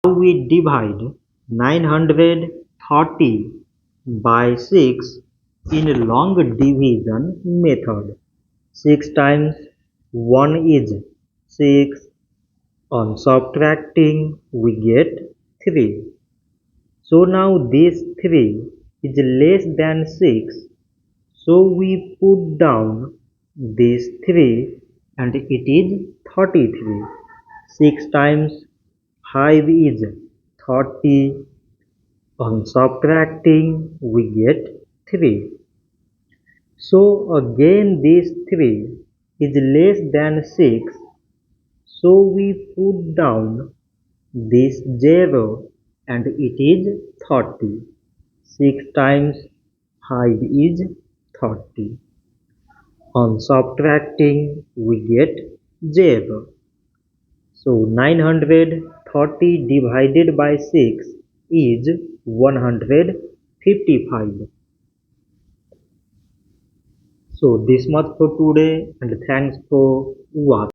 Now we divide 930 by 6 in long division method. 6 times 1 is 6. On subtracting we get 3. So now this 3 is less than 6. So we put down this 3 and it is 33. 6 times 5 is 30. On subtracting we get 3. So again this 3 is less than 6. So we put down this 0 and it is 30. 6 times 5 is 30. On subtracting we get 0. So 930 divided by 6 is 155. So this much for today and thanks for watching.